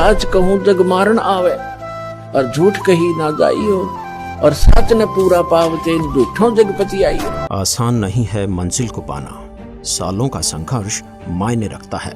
साच कहूं जग मारण आवे, और झूठ कही ना जाइयो, और सच न पूरा पावते झूठों जग पतियाइयो। आसान नहीं है मंजिल को पाना, सालों का संघर्ष मायने रखता है।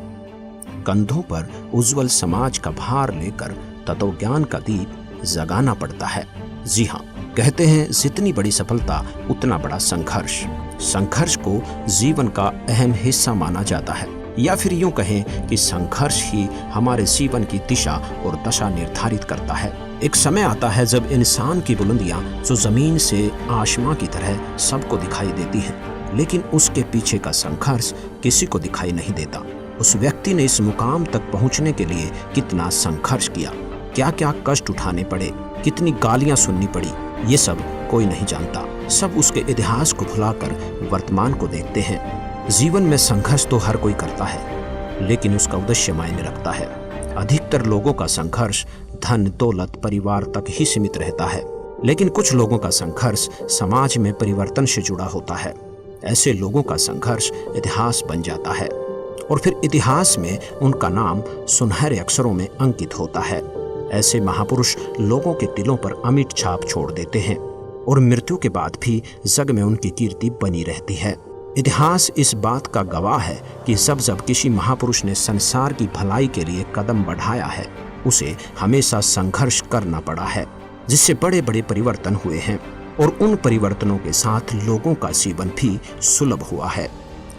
कंधों पर उज्जवल समाज का भार लेकर तत्वज्ञान का दीप जगाना पड़ता है। जी हाँ, कहते हैं जितनी बड़ी सफलता उतना बड़ा संघर्ष। संघर्ष को जीवन का अहम हिस्सा माना जाता है, या फिर यूं कहें कि संघर्ष ही हमारे जीवन की दिशा और दशा निर्धारित करता है। एक समय आता है जब इंसान की बुलंदियां जो जमीन से आसमां की तरह सबको दिखाई देती हैं, लेकिन उसके पीछे का संघर्ष किसी को दिखाई नहीं देता। उस व्यक्ति ने इस मुकाम तक पहुंचने के लिए कितना संघर्ष किया, क्या क्या कष्ट उठाने पड़े, कितनी गालियां सुननी पड़ी, ये सब कोई नहीं जानता। सब उसके इतिहास को भुलाकर वर्तमान को देखते हैं। जीवन में संघर्ष तो हर कोई करता है, लेकिन उसका उद्देश्य मायने रखता है। अधिकतर लोगों का संघर्ष धन दौलत परिवार तक ही सीमित रहता है, लेकिन कुछ लोगों का संघर्ष समाज में परिवर्तन से जुड़ा होता है। ऐसे लोगों का संघर्ष इतिहास बन जाता है, और फिर इतिहास में उनका नाम सुनहरे अक्षरों में अंकित होता है। ऐसे महापुरुष लोगों के दिलों पर अमिट छाप छोड़ देते हैं, और मृत्यु के बाद भी जग में उनकी कीर्ति बनी रहती है। इतिहास इस बात का गवाह है कि जब किसी महापुरुष ने संसार की भलाई के लिए कदम बढ़ाया है, उसे हमेशा संघर्ष करना पड़ा है, जिससे बड़े बड़े परिवर्तन हुए हैं, और उन परिवर्तनों के साथ लोगों का जीवन भी सुलभ हुआ है।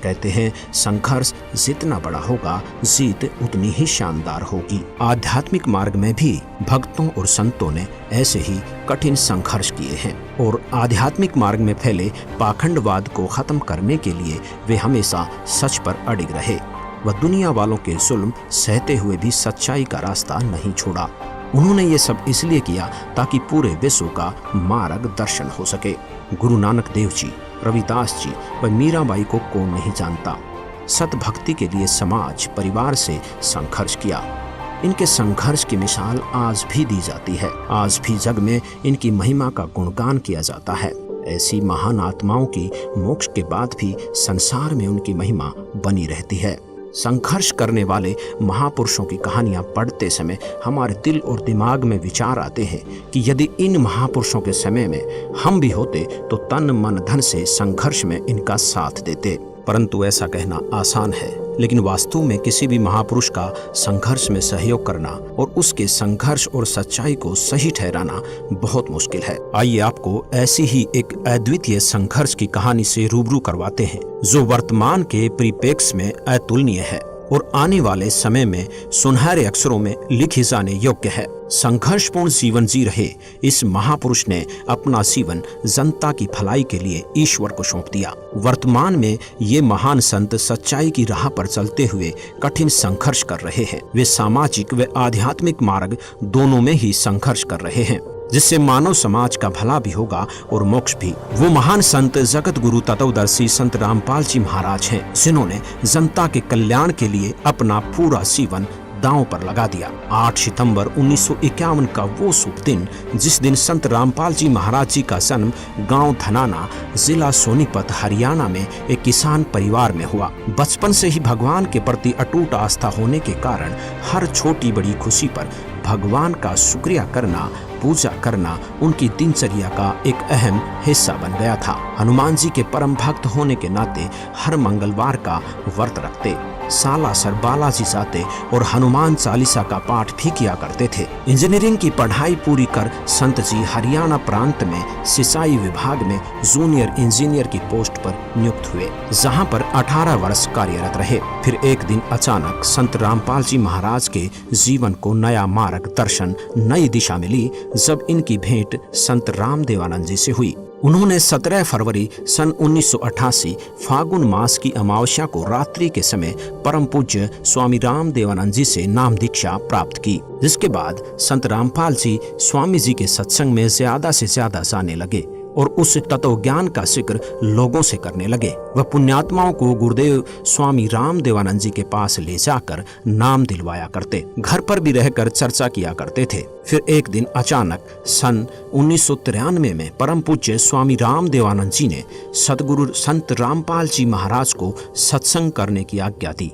कहते हैं संघर्ष जितना बड़ा होगा जीत उतनी ही शानदार होगी। आध्यात्मिक मार्ग में भी भक्तों और संतों ने ऐसे ही कठिन संघर्ष किए हैं, और आध्यात्मिक मार्ग में फैले पाखंडवाद को खत्म करने के लिए वे हमेशा सच पर अडिग रहे। वह दुनिया वालों के जुल्म सहते हुए भी सच्चाई का रास्ता नहीं छोड़ा। उन्होंने ये सब इसलिए किया ताकि पूरे विश्व का मार्गदर्शन हो सके। गुरु नानक देव जी, रविदास जी व मीराबाई को कौन नहीं जानता। सत भक्ति के लिए समाज परिवार से संघर्ष किया। इनके संघर्ष की मिसाल आज भी दी जाती है। आज भी जग में इनकी महिमा का गुणगान किया जाता है। ऐसी महान आत्माओं की मोक्ष के बाद भी संसार में उनकी महिमा बनी रहती है। संघर्ष करने वाले महापुरुषों की कहानियां पढ़ते समय हमारे दिल और दिमाग में विचार आते हैं कि यदि इन महापुरुषों के समय में हम भी होते तो तन मन धन से संघर्ष में इनका साथ देते। परंतु ऐसा कहना आसान है, लेकिन वास्तव में किसी भी महापुरुष का संघर्ष में सहयोग करना और उसके संघर्ष और सच्चाई को सही ठहराना बहुत मुश्किल है। आइए आपको ऐसी ही एक अद्वितीय संघर्ष की कहानी से रूबरू करवाते हैं, जो वर्तमान के परिप्रेक्ष्य में अतुलनीय है और आने वाले समय में सुनहरे अक्षरों में लिखी जाने योग्य है। संघर्षपूर्ण जीवन जी रहे इस महापुरुष ने अपना जीवन जनता की भलाई के लिए ईश्वर को सौंप दिया। वर्तमान में ये महान संत सच्चाई की राह पर चलते हुए कठिन संघर्ष कर रहे हैं। वे सामाजिक व आध्यात्मिक मार्ग दोनों में ही संघर्ष कर रहे हैं, जिससे मानव समाज का भला भी होगा और मोक्ष भी। वो महान संत जगत गुरु तत्वदर्शी संत रामपाल जी महाराज हैं, जिन्होंने जनता के कल्याण के लिए अपना पूरा जीवन दांव पर लगा दिया। 8 सितंबर 1951 का वो शुभ दिन, जिस दिन संत रामपाल जी महाराज जी का जन्म गांव धनाना, जिला सोनीपत, हरियाणा में एक किसान परिवार में हुआ। बचपन से ही भगवान के प्रति अटूट आस्था होने के कारण हर छोटी बड़ी खुशी पर भगवान का शुक्रिया करना, पूजा करना उनकी दिनचर्या का एक अहम हिस्सा बन गया था। हनुमान जी के परम भक्त होने के नाते हर मंगलवार का व्रत रखते, सालासर बालाजी जाते और हनुमान चालीसा का पाठ भी किया करते थे। इंजीनियरिंग की पढ़ाई पूरी कर संत जी हरियाणा प्रांत में सिंचाई विभाग में जूनियर इंजीनियर की पोस्ट पर नियुक्त हुए, जहां पर 18 वर्ष कार्यरत रहे। फिर एक दिन अचानक संत रामपाल जी महाराज के जीवन को नया मार्गदर्शन, नई दिशा मिली, जब इनकी भेंट संत रामदेवानंद जी से हुई। उन्होंने 17 फरवरी सन 1988 फागुन मास की अमावस्या को रात्रि के समय परम पूज्य स्वामी रामदेवानंद जी से नाम दीक्षा प्राप्त की, जिसके बाद संत रामपाल जी स्वामी जी के सत्संग में ज्यादा से ज्यादा जाने लगे और उस तत्व ज्ञान का जिक्र लोगों से करने लगे। वह पुण्यात्माओं को गुरुदेव स्वामी रामदेवानंद जी के पास ले जाकर नाम दिलवाया करते, घर पर भी रहकर चर्चा किया करते थे। फिर एक दिन अचानक सन 1993 में परम पूज्य स्वामी रामदेवानंद जी ने सदगुरु संत रामपाल जी महाराज को सत्संग करने की आज्ञा दी।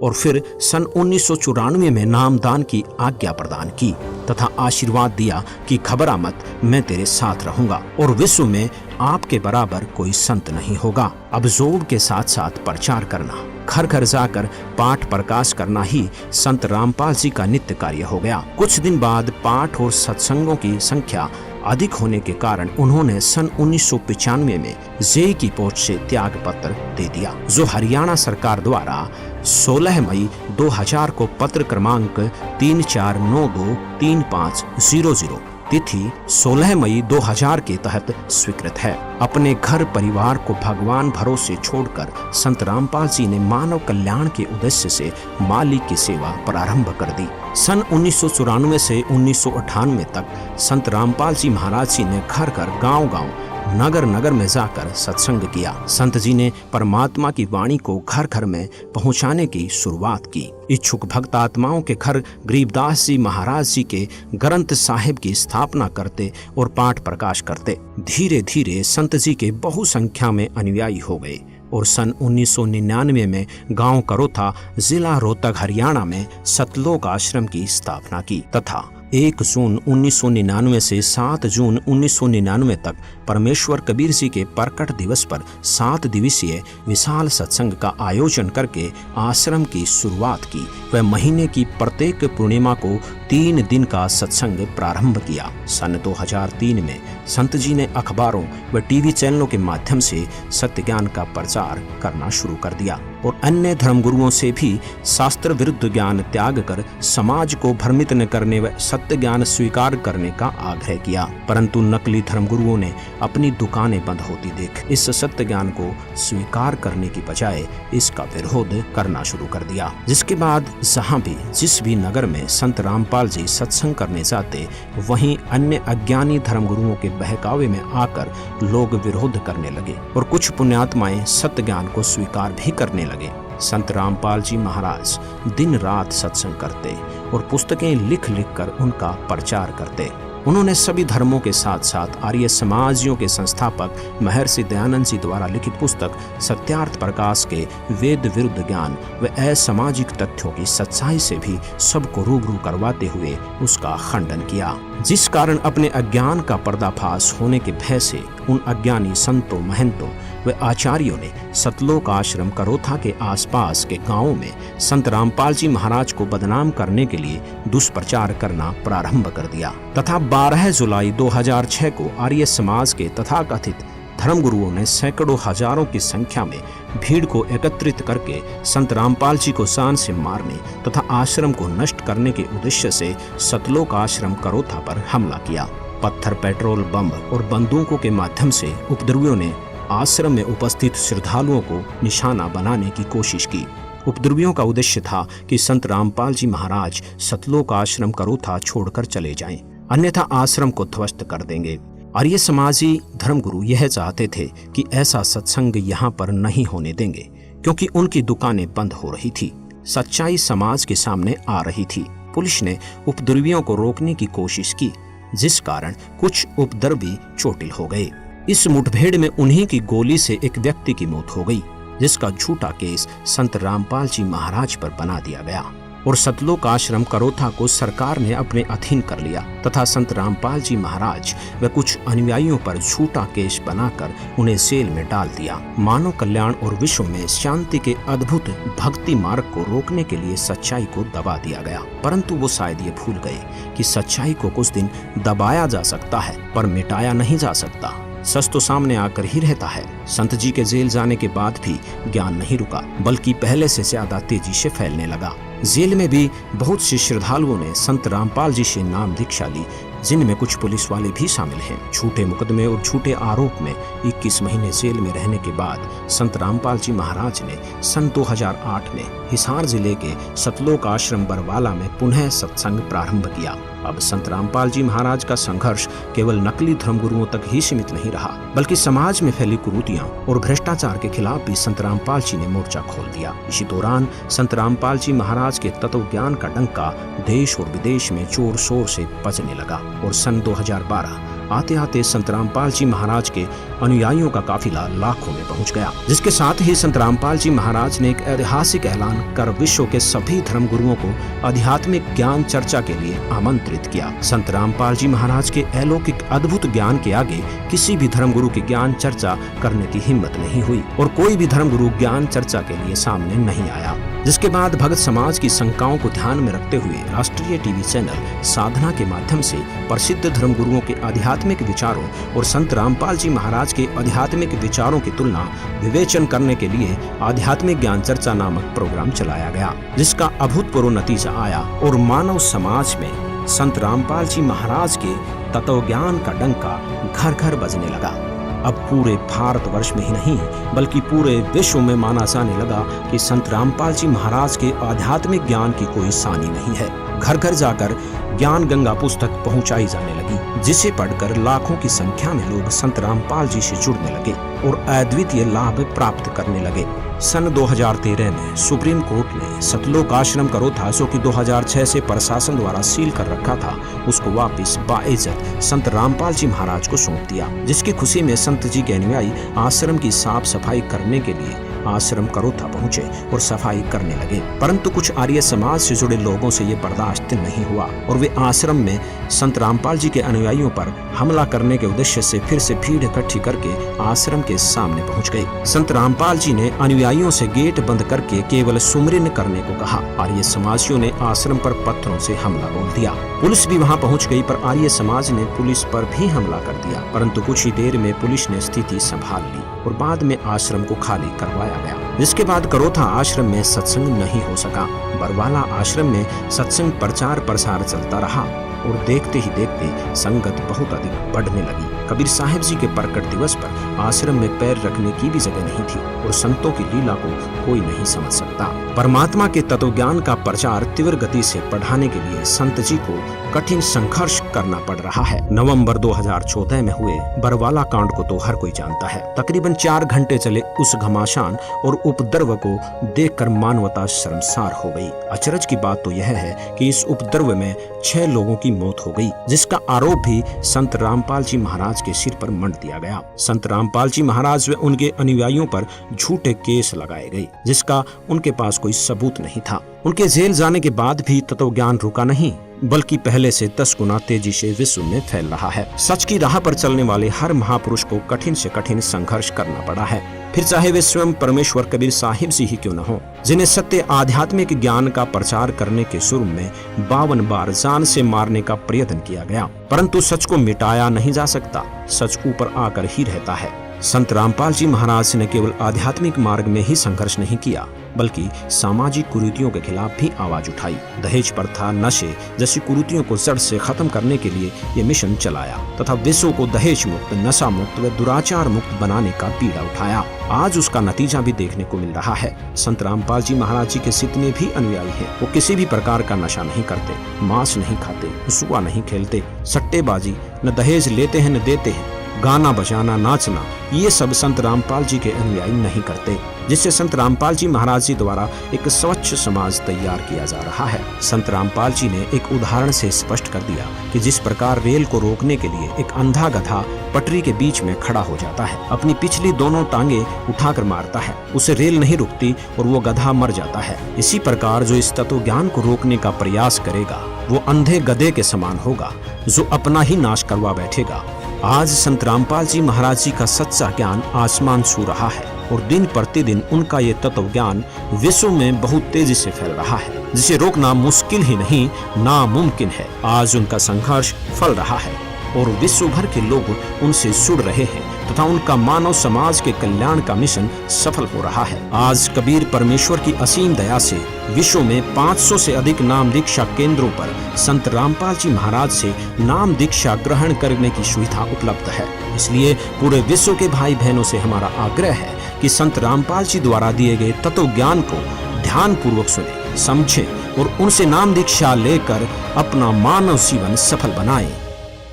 और फिर सन 1994 में नामदान की आज्ञा प्रदान की तथा आशीर्वाद दिया कि घबरा मत, मैं तेरे साथ रहूंगा और विश्व में आपके बराबर कोई संत नहीं होगा। अब जोड़ के साथ साथ प्रचार करना, घर घर जाकर पाठ प्रकाश करना ही संत रामपाल जी का नित्य कार्य हो गया। कुछ दिन बाद पाठ और सत्संगों की संख्या अधिक होने के कारण उन्होंने सन 1995 में जेई की पोस्ट से त्याग पत्र दे दिया, जो हरियाणा सरकार द्वारा 16 मई 2000 को पत्र क्रमांक 34923500 तिथि 16 मई 2000 के तहत स्वीकृत है। अपने घर परिवार को भगवान भरोसे छोड़कर संत रामपाल जी ने मानव कल्याण के उद्देश्य से मालिक की सेवा प्रारंभ कर दी। सन 1994 से 1998 तक संत रामपाल जी महाराज जी ने घर घर, गांव-गांव, नगर नगर में जाकर सत्संग किया। संत जी ने परमात्मा की वाणी को घर घर में पहुंचाने की शुरुआत की। इच्छुक भक्त आत्माओं के घर गरीबदास जी महाराज जी के ग्रंथ साहिब की स्थापना करते और पाठ प्रकाश करते। धीरे धीरे संत जी के बहु संख्या में अनुयायी हो गए और सन 1999 में गांव करोथा, जिला रोहतक, हरियाणा में सतलोक आश्रम की स्थापना की तथा 1 जून 1999 से 7 जून 1999 तक परमेश्वर कबीर जी के प्रकट दिवस पर 7 दिवसीय विशाल सत्संग का आयोजन करके आश्रम की शुरुआत की। वह महीने की प्रत्येक पूर्णिमा को 3 दिन का सत्संग प्रारंभ किया। सन 2003 में संत जी ने अखबारों व टीवी चैनलों के माध्यम से सत्य ज्ञान का प्रचार करना शुरू कर दिया और अन्य धर्मगुरुओं से भी शास्त्र विरुद्ध ज्ञान त्याग कर समाज को भ्रमित न करने व सत्य ज्ञान स्वीकार करने का आग्रह किया। परंतु नकली धर्मगुरुओं ने अपनी दुकानें बंद होती देख इस सत्य ज्ञान को स्वीकार करने की बजाय इसका विरोध करना शुरू कर दिया। जिसके बाद जहाँ भी जिस भी नगर में संत रामपाल जी सत्संग करने जाते, वहीं अन्य अज्ञानी धर्मगुरुओं के बहकावे में आकर लोग विरोध करने लगे और कुछ पुण्यात्माएं सत्य ज्ञान को स्वीकार भी करने लगे। संत रामपाल जी महाराज दिन रात सत्संग करते और पुस्तकें लिख लिख कर उनका प्रचार करते। उन्होंने सभी धर्मों के साथ साथ आर्य समाजियों के संस्थापक महर्षि दयानंद जी द्वारा लिखित पुस्तक सत्यार्थ प्रकाश के वेद विरुद्ध ज्ञान व असामाजिक तथ्यों की सच्चाई से भी सबको रूबरू करवाते हुए उसका खंडन किया, जिस कारण अपने अज्ञान का पर्दाफाश होने के भय से उन अज्ञानी संतों, महंतों व आचार्यों ने सतलोक आश्रम करोथा के आसपास के गांवों में संत रामपाल जी महाराज को बदनाम करने के लिए दुष्प्रचार करना प्रारंभ कर दिया तथा 12 जुलाई 2006 को आर्य समाज के तथाकथित धर्मगुरुओं ने सैकड़ों हजारों की संख्या में भीड़ को एकत्रित करके संत रामपाल जी को शान से मारने तथा आश्रम को नष्ट करने के उद्देश्य से सतलोक आश्रम करोथा पर हमला किया। पत्थर, पेट्रोल, बम और बंदूकों के माध्यम से उपद्रवियों ने आश्रम में उपस्थित श्रद्धालुओं को निशाना बनाने की कोशिश की। उपद्रवियों का उद्देश्य था कि संत रामपाल जी महाराज सतलोक आश्रम करोथा छोड़कर चले जाएं, अन्यथा आश्रम को ध्वस्त कर देंगे। आर्य समाजी धर्मगुरु यह चाहते थे कि ऐसा सत्संग यहाँ पर नहीं होने देंगे, क्योंकि उनकी दुकानें बंद हो रही थी, सच्चाई समाज के सामने आ रही थी। पुलिस ने उपद्रवियों को रोकने की कोशिश की, जिस कारण कुछ उपद्रवी चोटिल हो गए। इस मुठभेड़ में उन्हीं की गोली से एक व्यक्ति की मौत हो गई, जिसका झूठा केस संत रामपाल जी महाराज पर बना दिया गया और सतलोक आश्रम करोथा को सरकार ने अपने अधीन कर लिया तथा संत रामपाल जी महाराज व कुछ अनुयायियों पर झूठा केस बनाकर उन्हें जेल में डाल दिया। मानव कल्याण और विश्व में शांति के अद्भुत भक्ति मार्ग को रोकने के लिए सच्चाई को दबा दिया गया, परंतु वो शायद ये भूल गए कि सच्चाई को कुछ दिन दबाया जा सकता है पर मिटाया नहीं जा सकता। सच तो सामने आकर ही रहता है। संत जी के जेल जाने के बाद भी ज्ञान नहीं रुका, बल्कि पहले से ज्यादा तेजी से फैलने लगा। जेल में भी बहुत से श्रद्धालुओं ने संत रामपाल जी से नाम दीक्षा ली, जिनमें कुछ पुलिस वाले भी शामिल हैं। झूठे मुकदमे और झूठे आरोप में 21 महीने जेल में रहने के बाद संत रामपाल जी महाराज ने सन 2008 में हिसार जिले के सतलोक आश्रम बरवाला में पुनः सत्संग प्रारंभ किया। अब संत रामपाल जी महाराज का संघर्ष केवल नकली धर्मगुरुओं तक ही सीमित नहीं रहा, बल्कि समाज में फैली कुरीतियां और भ्रष्टाचार के खिलाफ भी संत रामपाल जी ने मोर्चा खोल दिया। इसी दौरान संत रामपाल जी महाराज के तत्व ज्ञान का डंका देश और विदेश में जोर शोर से बजने लगा और सन 2012 आते आते संत रामपाल जी महाराज के अनुयायियों का काफिला लाखों में पहुंच गया, जिसके साथ ही संत रामपाल जी महाराज ने एक ऐतिहासिक ऐलान कर विश्व के सभी धर्म गुरुओं को आध्यात्मिक ज्ञान चर्चा के लिए आमंत्रित किया। संत रामपाल जी महाराज के अलौकिक अद्भुत ज्ञान के आगे किसी भी धर्म गुरु की ज्ञान चर्चा करने की हिम्मत नहीं हुई और कोई भी धर्म गुरु ज्ञान चर्चा के लिए सामने नहीं आया। जिसके बाद भगत समाज की शंकाओं को ध्यान में रखते हुए राष्ट्रीय टीवी चैनल साधना के माध्यम से प्रसिद्ध धर्म गुरुओं के आध्यात्मिक विचारों और संत रामपाल जी महाराज के आध्यात्मिक विचारों की तुलना विवेचन करने के लिए आध्यात्मिक ज्ञान चर्चा नामक प्रोग्राम चलाया गया, जिसका अभूतपूर्व नतीजा आया और मानव समाज में संत रामपाल जी महाराज के तत्वज्ञान का डंका घर घर बजने लगा। अब पूरे भारतवर्ष में ही नहीं बल्कि पूरे विश्व में माना जाने लगा कि संत रामपाल जी महाराज के आध्यात्मिक ज्ञान की कोई सानी नहीं है। घर घर जाकर ज्ञान गंगा पुस्तक पहुंचाई जाने लगी, जिसे पढ़कर लाखों की संख्या में लोग संत रामपाल जी से जुड़ने लगे और अद्वितीय लाभ प्राप्त करने लगे। सन 2013 में सुप्रीम कोर्ट ने सतलोक आश्रम करोथा, जो कि 2006 से प्रशासन द्वारा सील कर रखा था, उसको वापस बाइज्जत संत रामपाल जी महाराज को सौंप दिया, जिसकी खुशी में संत जी के अनुयायी आश्रम की साफ सफाई करने के लिए आश्रम करोथा पहुंचे और सफाई करने लगे। परंतु कुछ आर्य समाज से जुड़े लोगों से ये बर्दाश्त नहीं हुआ और वे आश्रम में संत रामपाल जी के अनुयायियों पर हमला करने के उद्देश्य से फिर से भीड़ इकट्ठी करके आश्रम के सामने पहुंच गए। संत रामपाल जी ने अनुयायियों से गेट बंद करके केवल सुमिरन करने को कहा। आर्य समाजियों ने आश्रम पर पत्थरों से हमला बोल दिया। पुलिस भी वहां पहुंच गई, पर आर्य समाज ने पुलिस पर भी हमला कर दिया। परंतु कुछ ही देर में पुलिस ने स्थिति संभाल ली और बाद में आश्रम को खाली करवाया गया। जिसके बाद करोथा आश्रम में सत्संग नहीं हो सका। बरवाला आश्रम में सत्संग प्रचार प्रसार चलता रहा और देखते ही देखते संगत बहुत अधिक बढ़ने लगी। कबीर साहिब जी के प्रकट दिवस पर आश्रम में पैर रखने की भी जगह नहीं थी और संतों की लीला को कोई नहीं समझ सकता। परमात्मा के तत्वज्ञान का प्रचार तीव्र गति से बढ़ाने के लिए संत जी को कठिन संघर्ष करना पड़ रहा है। नवंबर 2014 में हुए बरवाला कांड को तो हर कोई जानता है। तकरीबन 4 घंटे चले उस घमासान और उपद्रव को देखकर मानवता शर्मसार हो गई। अचरज की बात तो यह है कि इस उपद्रव में 6 लोगों की मौत हो गई, जिसका आरोप भी संत रामपाल जी महाराज के सिर पर मंड दिया गया। संत रामपाल जी महाराज व उनके अनुयायियों पर झूठे केस लगाए गए, जिसका उनके पास कोई सबूत नहीं था। उनके जेल जाने के बाद भी तत्वज्ञान रुका नहीं, बल्कि पहले से 10 गुना तेजी से विश्व में फैल रहा है। सच की राह पर चलने वाले हर महापुरुष को कठिन से कठिन संघर्ष करना पड़ा है, फिर चाहे वे स्वयं परमेश्वर कबीर साहिब जी ही क्यों न हो, जिन्हें सत्य आध्यात्मिक ज्ञान का प्रचार करने के जुर्म में 52 बार जान से मारने का प्रयत्न किया गया, परंतु सच को मिटाया नहीं जा सकता। सच ऊपर आकर ही रहता है। संत रामपाल जी महाराज ने केवल आध्यात्मिक मार्ग में ही संघर्ष नहीं किया, बल्कि सामाजिक कुरीतियों के खिलाफ भी आवाज उठाई। दहेज प्रथा, नशे जैसी कुरीतियों को जड़ से खत्म करने के लिए ये मिशन चलाया तथा विश्व को दहेज मुक्त, नशा मुक्त व दुराचार मुक्त बनाने का बीड़ा उठाया। आज उसका नतीजा भी देखने को मिल रहा है। संत रामपाल जी महाराज जी के जितने भी अनुयायी हैं, वो किसी भी प्रकार का नशा नहीं करते, मांस नहीं खाते, जुआ नहीं खेलते, सट्टेबाजी न दहेज लेते हैं न देते हैं, गाना बजाना, नाचना, ये सब संत रामपाल जी के अनुयायी नहीं करते, जिससे संत रामपाल जी महाराज जी द्वारा एक स्वच्छ समाज तैयार किया जा रहा है। संत रामपाल जी ने एक उदाहरण से स्पष्ट कर दिया कि जिस प्रकार रेल को रोकने के लिए एक अंधा गधा पटरी के बीच में खड़ा हो जाता है, अपनी पिछली दोनों टांगे उठाकर मारता है, उसे रेल नहीं रुकती और वो गधा मर जाता है। इसी प्रकार जो इस तत्व ज्ञान को रोकने का प्रयास करेगा, वो अंधे गधे के समान होगा, जो अपना ही नाश करवा बैठेगा। आज संत रामपाल जी महाराज जी का सच्चा ज्ञान आसमान छू रहा है और दिन प्रतिदिन उनका ये तत्व ज्ञान विश्व में बहुत तेजी से फैल रहा है, जिसे रोकना मुश्किल ही नहीं नामुमकिन है। आज उनका संघर्ष फल रहा है और विश्व भर के लोग उनसे जुड़ रहे हैं तथा उनका मानव समाज के कल्याण का मिशन सफल हो रहा है। आज कबीर परमेश्वर की असीम दया से विश्व में 500 से अधिक नाम दीक्षा केंद्रों पर संत रामपाल जी महाराज से नाम दीक्षा ग्रहण करने की सुविधा उपलब्ध है। इसलिए पूरे विश्व के भाई बहनों से हमारा आग्रह है कि संत रामपाल जी द्वारा दिए गए तत्व ज्ञान को ध्यान पूर्वक सुने, समझे और उनसे नाम दीक्षा लेकर अपना मानव जीवन सफल बनाएं।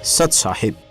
सत साहिब।